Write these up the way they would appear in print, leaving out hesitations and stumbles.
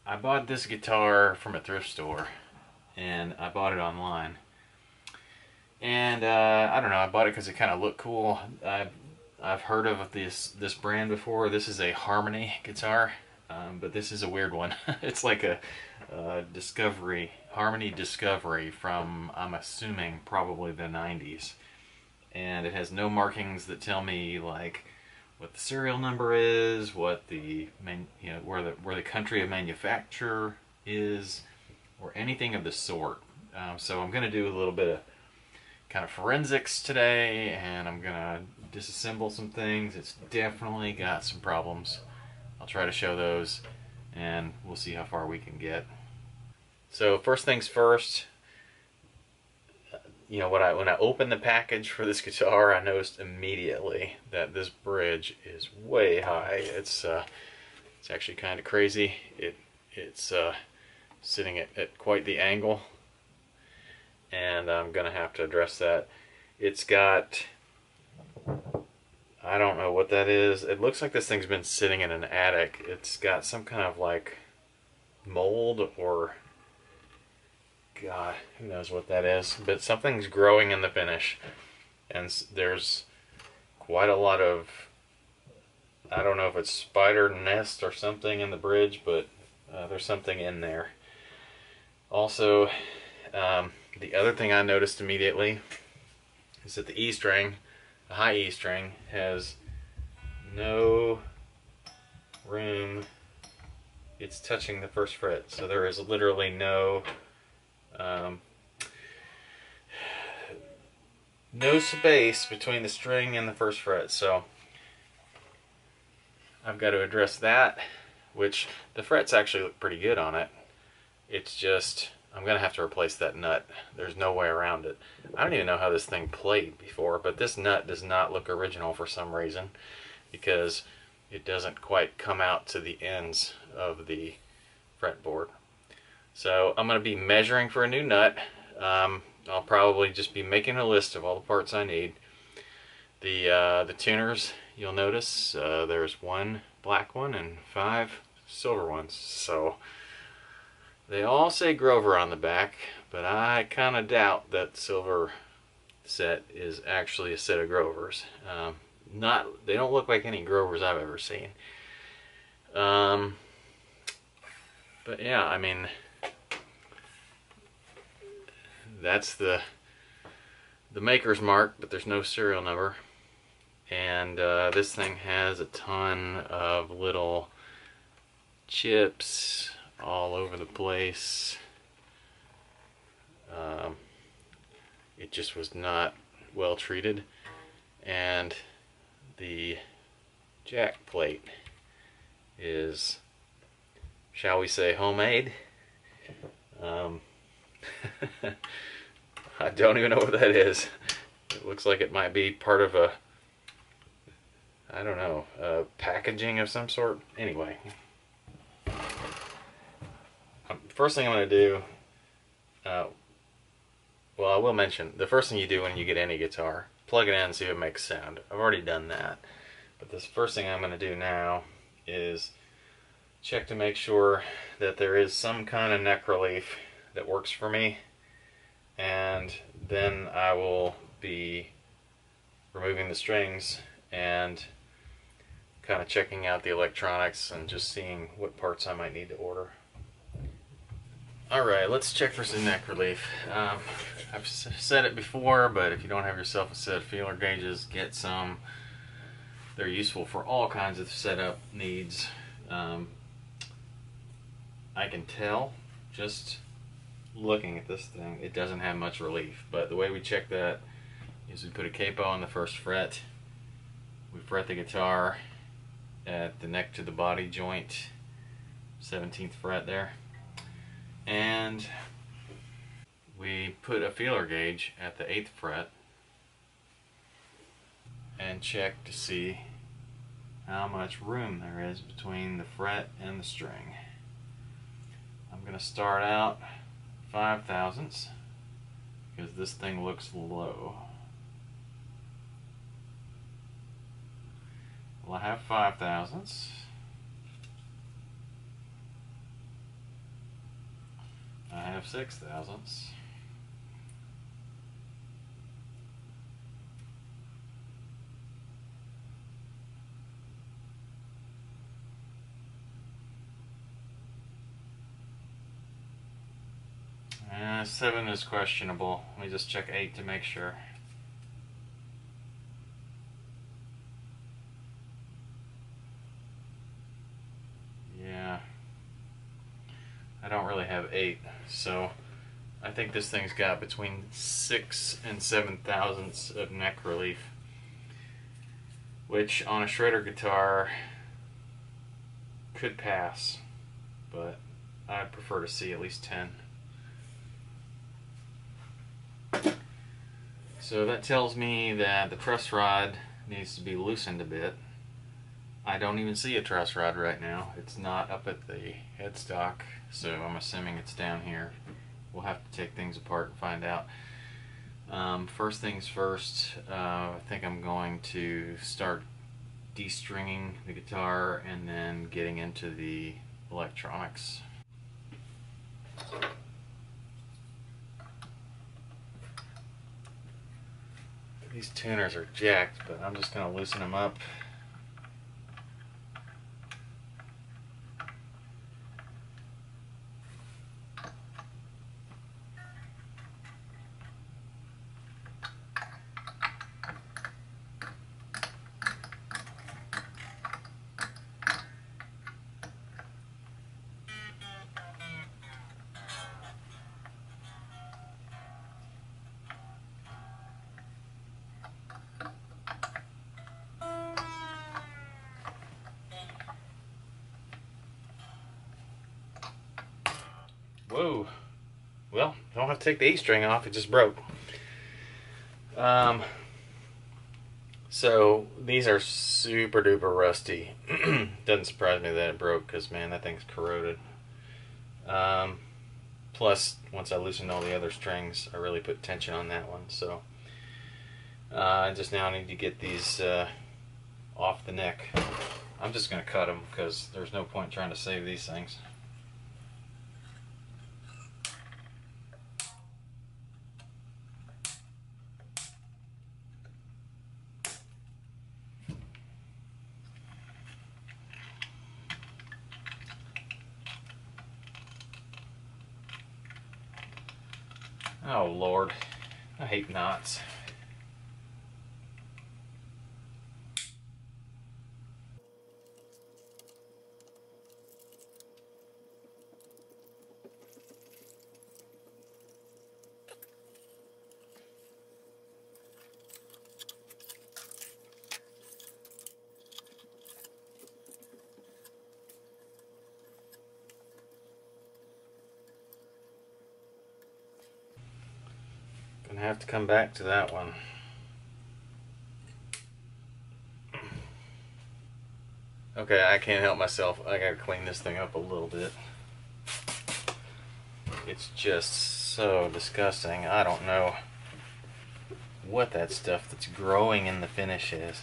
I bought this guitar from a thrift store, and I bought it online. And I don't know, I bought it because it kind of looked cool. I've heard of this brand before. This is a Harmony guitar, but this is a weird one. It's like a Harmony Discovery from, I'm assuming, probably the 90s. And it has no markings that tell me like what the serial number is, what the where the country of manufacture is, or anything of the sort. So I'm going to do a little bit of kind of forensics today, and I'm going to disassemble some things. It's definitely got some problems. I'll try to show those, and we'll see how far we can get. So first things first, you know, when I opened the package for this guitar, I noticed immediately that this bridge is way high. It's actually kind of crazy. It's sitting at quite the angle, and I'm gonna have to address that. It's got, I don't know what that is. It looks like this thing's been sitting in an attic. It's got some kind of like mold, or God, who knows what that is, but something's growing in the finish, and there's quite a lot of, I don't know if it's spider nest or something in the bridge, but there's something in there. Also, the other thing I noticed immediately is that the E string, the high E string, has no room. It's touching the first fret, so there is literally no space between the string and the first fret. So I've got to address that, which the frets actually look pretty good on it. It's just, I'm gonna have to replace that nut. There's no way around it. I don't even know how this thing played before, but this nut does not look original for some reason, because it doesn't quite come out to the ends of the fretboard. So I'm going to be measuring for a new nut. I'll probably just be making a list of all the parts I need. The tuners, you'll notice there's one black one and 5 silver ones. So they all say Grover on the back, but I kind of doubt that silver set is actually a set of Grovers. They don't look like any Grovers I've ever seen. But yeah, I mean, that's the maker's mark, but there's no serial number. And this thing has a ton of little chips all over the place. It just was not well treated, and the jack plate is, shall we say, homemade. I don't even know what that is. It looks like it might be part of a, I don't know, packaging of some sort. Anyway, first thing I'm going to do, well, I will mention, the first thing you do when you get any guitar, plug it in and see if it makes sound. I've already done that. But this first thing I'm going to do now is check to make sure that there is some kind of neck relief that works for me, and then I will be removing the strings and kind of checking out the electronics and just seeing what parts I might need to order. Alright, let's check for some neck relief. I've said it before, but if you don't have yourself a set of feeler gauges, get some. They're useful for all kinds of setup needs. I can tell just looking at this thing, it doesn't have much relief, but the way we check that is we put a capo on the first fret, we fret the guitar at the neck to the body joint, 17th fret there, and we put a feeler gauge at the 8th fret and check to see how much room there is between the fret and the string. I'm going to start out 5/1000ths because this thing looks low. Well, I have 5/1000ths. of 6/1000. Seven is questionable. Let me just check 8 to make sure. Yeah. I don't really have 8, so I think this thing's got between 6 and 7/1000 of neck relief, which on a shredder guitar could pass, but I'd prefer to see at least 10. So that tells me that the truss rod needs to be loosened a bit. I don't even see a truss rod right now. It's not up at the headstock, so I'm assuming it's down here. We'll have to take things apart and find out. First things first, I think I'm going to start de-stringing the guitar and then getting into the electronics. These tuners are jacked, but I'm just going to loosen them up. Whoa. Well, I don't have to take the E string off, it just broke. So these are super duper rusty. Doesn't surprise me that it broke, because man, that thing's corroded. Plus, once I loosened all the other strings, I really put tension on that one. So I just now need to get these off the neck. I'm just going to cut them, because there's no point trying to save these things. Oh Lord, I hate knots. Gonna have to come back to that one. Okay, I can't help myself. I gotta clean this thing up a little bit. It's just so disgusting. I don't know what that stuff that's growing in the finish is.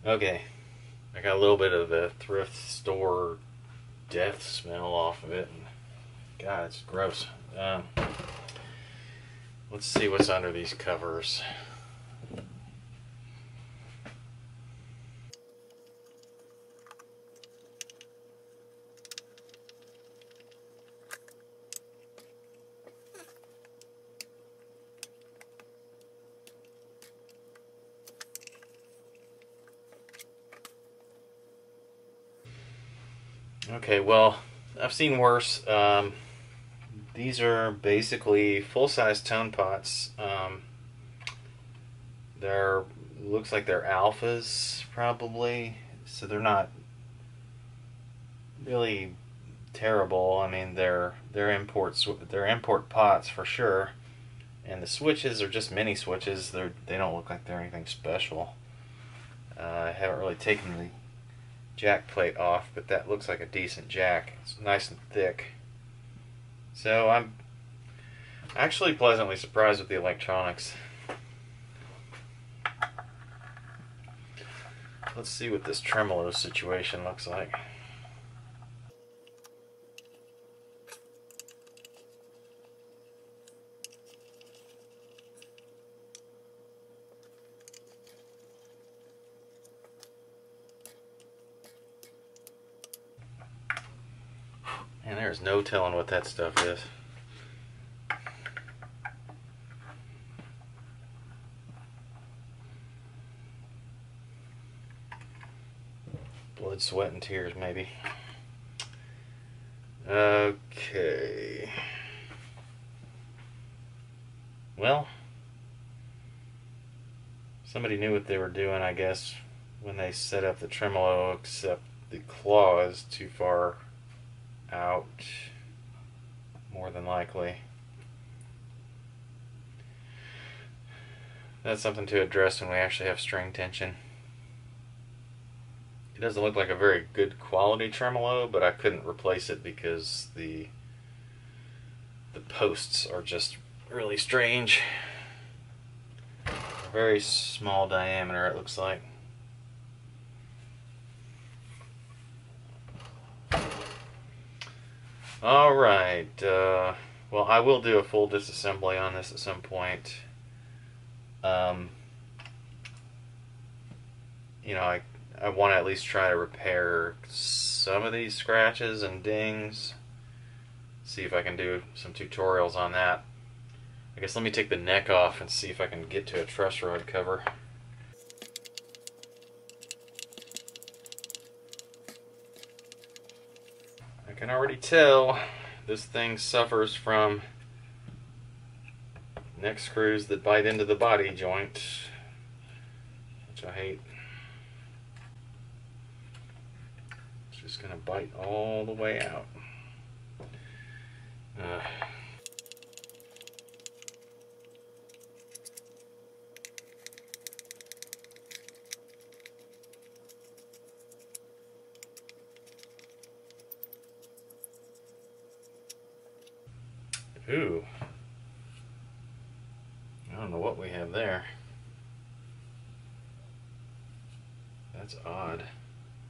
Okay, I got a little bit of the thrift store death smell off of it. And God, it's gross. Let's see what's under these covers. Okay, well, I've seen worse. These are basically full-size tone pots. They're looks like they're alphas probably, so they're not really terrible. I mean, they're imports. They're import pots for sure. And the switches are just mini switches. They don't look like they're anything special. I haven't really taken the jack plate off, but that looks like a decent jack. It's nice and thick. So I'm actually pleasantly surprised with the electronics. Let's see what this tremolo situation looks like. And there's no telling what that stuff is. Blood, sweat, and tears, maybe. Okay. Well, somebody knew what they were doing, I guess, when they set up the tremolo, except the claw is too far out, more than likely. That's something to address when we actually have string tension. It doesn't look like a very good quality tremolo, but I couldn't replace it because the posts are just really strange. Very small diameter, it looks like. Alright, well, I will do a full disassembly on this at some point. You know, I want to at least try to repair some of these scratches and dings. See if I can do some tutorials on that. I guess let me take the neck off and see if I can get to a truss rod cover. I can already tell this thing suffers from neck screws that bite into the body joint, which I hate. It's just going to bite all the way out. Ooh. I don't know what we have there. That's odd.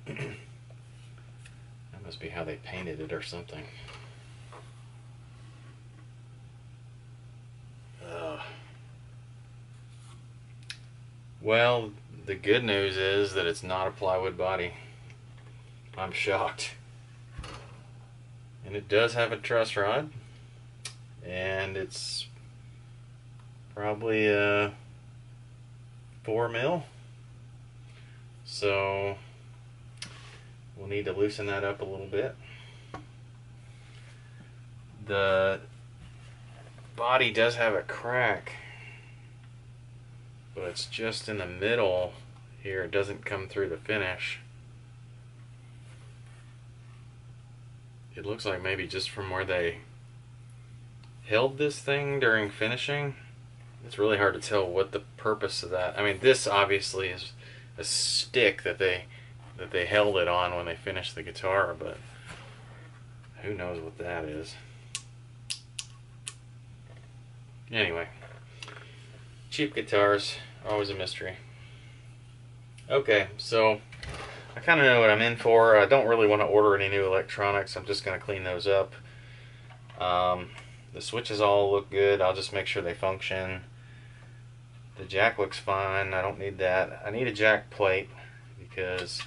That must be how they painted it or something. Well, the good news is that it's not a plywood body. I'm shocked. And it does have a truss rod. And it's probably 4 mil. So we'll need to loosen that up a little bit. The body does have a crack, but it's just in the middle here. It doesn't come through the finish. It looks like maybe just from where they held this thing during finishing. It's really hard to tell what the purpose of that. I mean, this obviously is a stick that they held it on when they finished the guitar, but who knows what that is. Anyway, cheap guitars are always a mystery. Okay, so I kind of know what I'm in for. I don't really want to order any new electronics. I'm just going to clean those up. The switches all look good. I'll just make sure they function. The jack looks fine. I don't need that. I need a jack plate because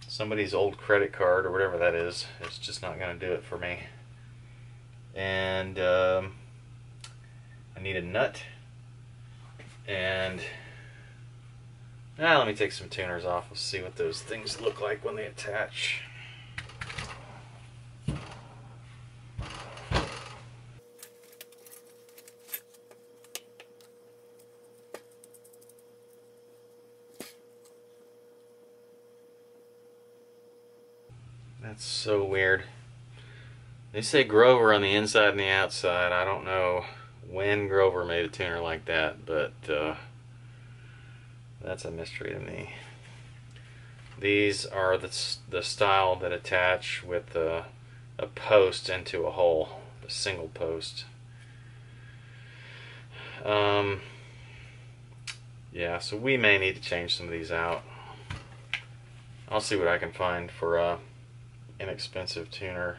somebody's old credit card or whatever that is just not going to do it for me. And I need a nut. And let me take some tuners off. Let's see what those things look like when they attach. That's so weird. They say Grover on the inside and the outside. I don't know when Grover made a tuner like that, but that's a mystery to me. These are the style that attach with a post into a hole, a single post. Yeah, so we may need to change some of these out. I'll see what I can find for a inexpensive tuner.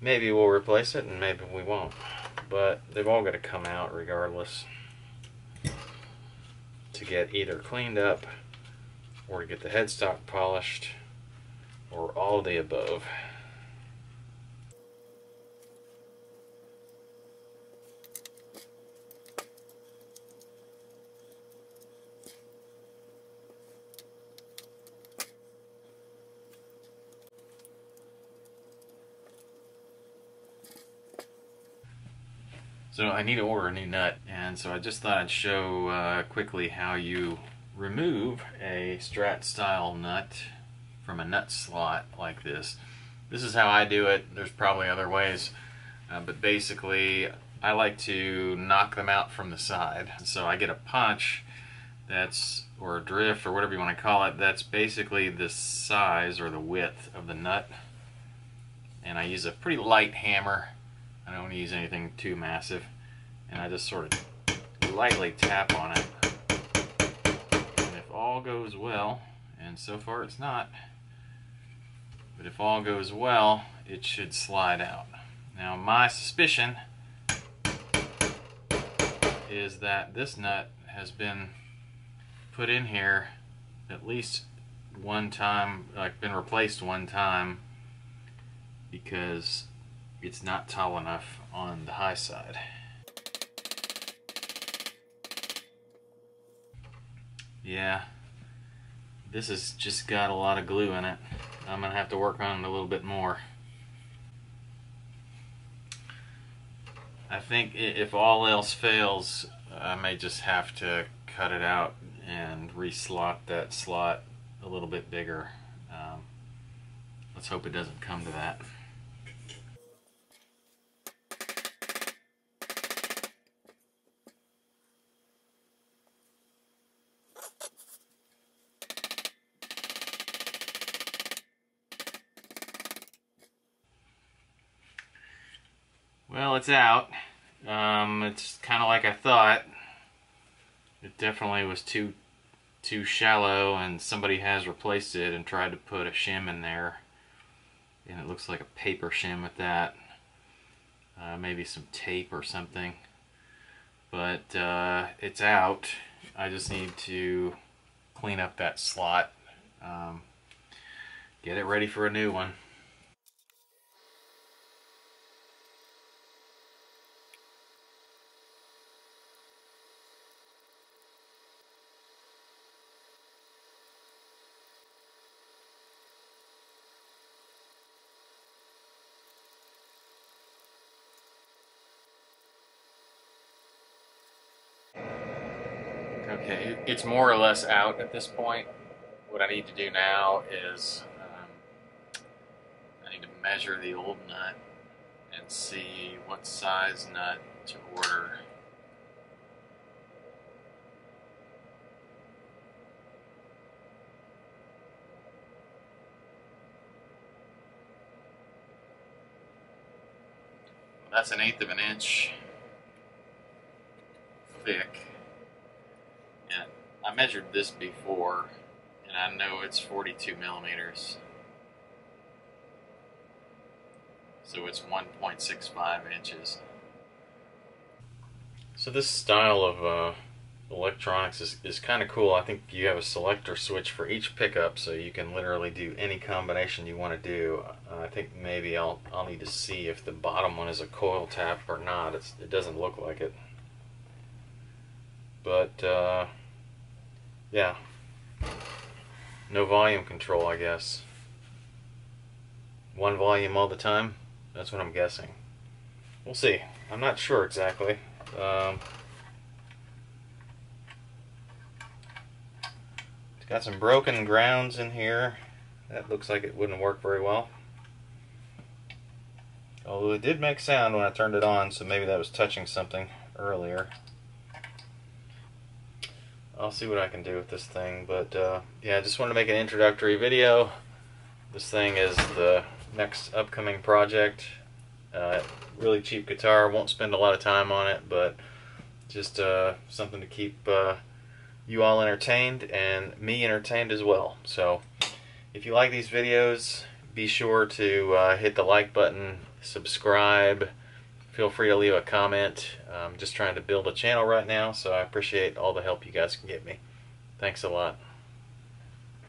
Maybe we'll replace it and maybe we won't, but they've all got to come out regardless to get either cleaned up or to get the headstock polished or all of the above. So I need to order a new nut, and so I just thought I'd show quickly how you remove a Strat style nut from a nut slot like this. This is how I do it. There's probably other ways, but basically I like to knock them out from the side. So I get a punch that's, or a drift, or whatever you want to call it, that's basically the size or the width of the nut. And I use a pretty light hammer. I don't want to use anything too massive, and I just sort of lightly tap on it. And if all goes well, and so far it's not, but if all goes well, it should slide out. Now my suspicion is that this nut has been put in here at least one time, like been replaced one time, because it's not tall enough on the high side. Yeah, this has just got a lot of glue in it. I'm gonna have to work on it a little bit more. I think if all else fails, I may just have to cut it out and re-slot that slot a little bit bigger. Let's hope it doesn't come to that. Well, it's out. It's kind of like I thought. It definitely was too shallow, and somebody has replaced it and tried to put a shim in there, and it looks like a paper shim at that. Maybe some tape or something, but it's out. I just need to clean up that slot, get it ready for a new one. Okay, it's more or less out at this point. What I need to do now is I need to measure the old nut and see what size nut to order. That's 1/8 of an inch thick. And I measured this before, and I know it's 42 millimeters. So it's 1.65 inches. So this style of electronics is kind of cool. I think you have a selector switch for each pickup, so you can literally do any combination you want to do. I think maybe I'll need to see if the bottom one is a coil tap or not. It doesn't look like it. But yeah, no volume control, I guess. One volume all the time? That's what I'm guessing. We'll see. I'm not sure exactly. It's got some broken grounds in here. That looks like it wouldn't work very well. Although it did make sound when I turned it on, so maybe that was touching something. earlier. I'll see what I can do with this thing, but yeah, I just wanted to make an introductory video. This thing is the next upcoming project. Really cheap guitar, won't spend a lot of time on it, but just something to keep you all entertained and me entertained as well. So if you like these videos, be sure to hit the like button, subscribe, feel free to leave a comment. I'm just trying to build a channel right now, so I appreciate all the help you guys can give me. Thanks a lot.